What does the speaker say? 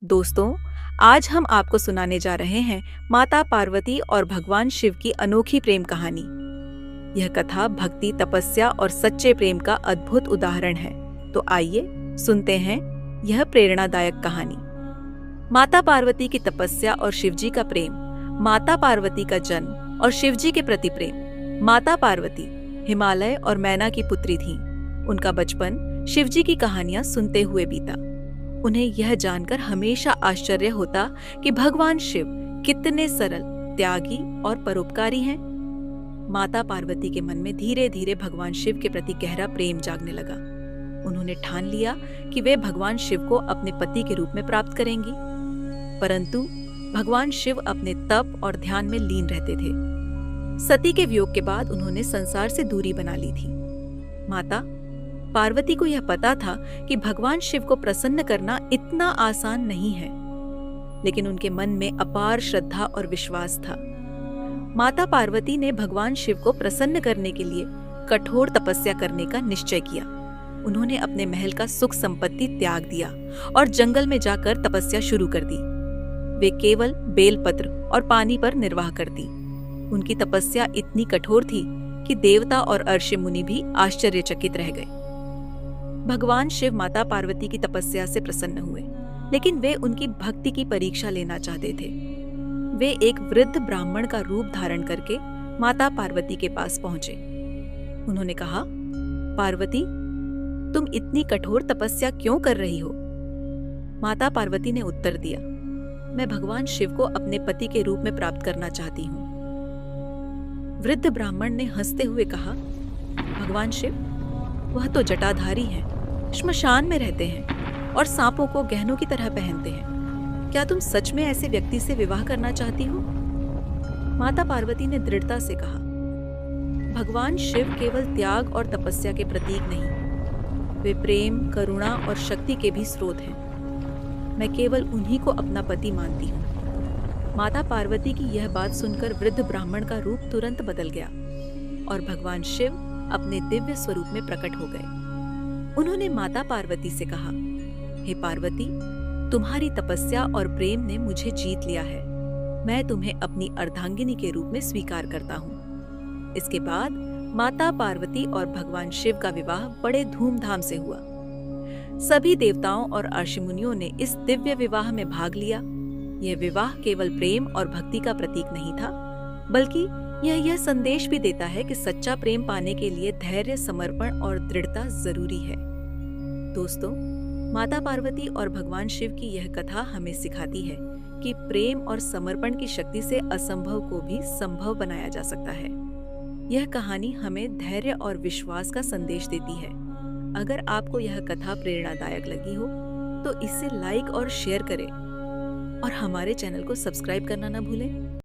दोस्तों, आज हम आपको सुनाने जा रहे हैं माता पार्वती और भगवान शिव की अनोखी प्रेम कहानी। यह कथा भक्ति, तपस्या और सच्चे प्रेम का अद्भुत उदाहरण है। तो आइए सुनते हैं यह प्रेरणादायक कहानी। माता पार्वती की तपस्या और शिवजी का प्रेम। माता पार्वती का जन्म और शिवजी के प्रति प्रेम। माता पार्वती हिमालय और मैना की पुत्री थीं। उनका बचपन शिवजी की कहानियां सुनते हुए बीता। उन्हें यह जानकर हमेशा आश्चर्य होता कि भगवान शिव कितने सरल, त्यागी और परोपकारी हैं। माता पार्वती के मन में धीरे धीरे भगवान शिव के प्रति गहरा प्रेम जागने लगा। उन्होंने ठान लिया कि वे भगवान शिव को अपने पति के रूप में प्राप्त करेंगी। परंतु भगवान शिव अपने तप और ध्यान में लीन रहते थे। सती के वियोग के बाद उन्होंने संसार से दूरी बना ली थी। माता पार्वती को यह पता था कि भगवान शिव को प्रसन्न करना इतना आसान नहीं है, लेकिन उनके मन में अपार श्रद्धा और विश्वास था। माता पार्वती ने भगवान शिव को प्रसन्न करने के लिए कठोर तपस्या करने का निश्चय किया। उन्होंने अपने महल का सुख संपत्ति त्याग दिया और जंगल में जाकर तपस्या शुरू कर दी। वे केवल बेलपत्र और पानी पर निर्वाह करती। उनकी तपस्या इतनी कठोर थी कि देवता और अर्षि मुनि भी आश्चर्यचकित रह गए। भगवान शिव माता पार्वती की तपस्या से प्रसन्न हुए, लेकिन वे उनकी भक्ति की परीक्षा लेना चाहते थे। वे एक वृद्ध ब्राह्मण का रूप धारण करके माता पार्वती के पास पहुंचे। उन्होंने कहा, पार्वती, तुम इतनी कठोर तपस्या क्यों कर रही हो? माता पार्वती ने उत्तर दिया, मैं भगवान शिव को अपने पति के रूप में प्राप्त करना चाहती हूँ। वृद्ध ब्राह्मण ने हंसते हुए कहा, भगवान शिव, वह तो जटाधारी हैं, श्मशान में रहते हैं और सांपों को गहनों की तरह पहनते हैं। क्या तुम सच में ऐसे व्यक्ति से विवाह करना चाहती हो? माता पार्वती ने दृढ़ता से कहा, भगवान शिव केवल त्याग और तपस्या के प्रतीक नहीं, वे प्रेम, करुणा और शक्ति के भी स्रोत हैं। मैं केवल उन्हीं को अपना पति मानती हूँ। माता पार्वती की यह बात सुनकर वृद्ध ब्राह्मण का रूप तुरंत बदल गया और भगवान शिव अपने दिव्य स्वरूप में प्रकट हो गए। उन्होंने माता पार्वती से कहा, हे पार्वती, तुम्हारी तपस्या और प्रेम ने मुझे जीत लिया है। मैं तुम्हें अपनी अर्धांगिनी के रूप में स्वीकार करता हूँ। इसके बाद माता पार्वती और भगवान शिव का विवाह बड़े धूमधाम से हुआ। सभी देवताओं और अर्षि मुनियों ने इस दिव्य विवाह में भाग लिया। यह विवाह केवल प्रेम और भक्ति का प्रतीक नहीं था, बल्कि यह संदेश भी देता है कि सच्चा प्रेम पाने के लिए धैर्य, समर्पण और दृढ़ता जरूरी है। दोस्तों, माता पार्वती और भगवान शिव की यह कथा हमें सिखाती है कि प्रेम और समर्पण की शक्ति से असंभव को भी संभव बनाया जा सकता है। यह कहानी हमें धैर्य और विश्वास का संदेश देती है। अगर आपको यह कथा प्रेरणादायक लगी हो तो इसे लाइक और शेयर करें और हमारे चैनल को सब्सक्राइब करना न भूलें।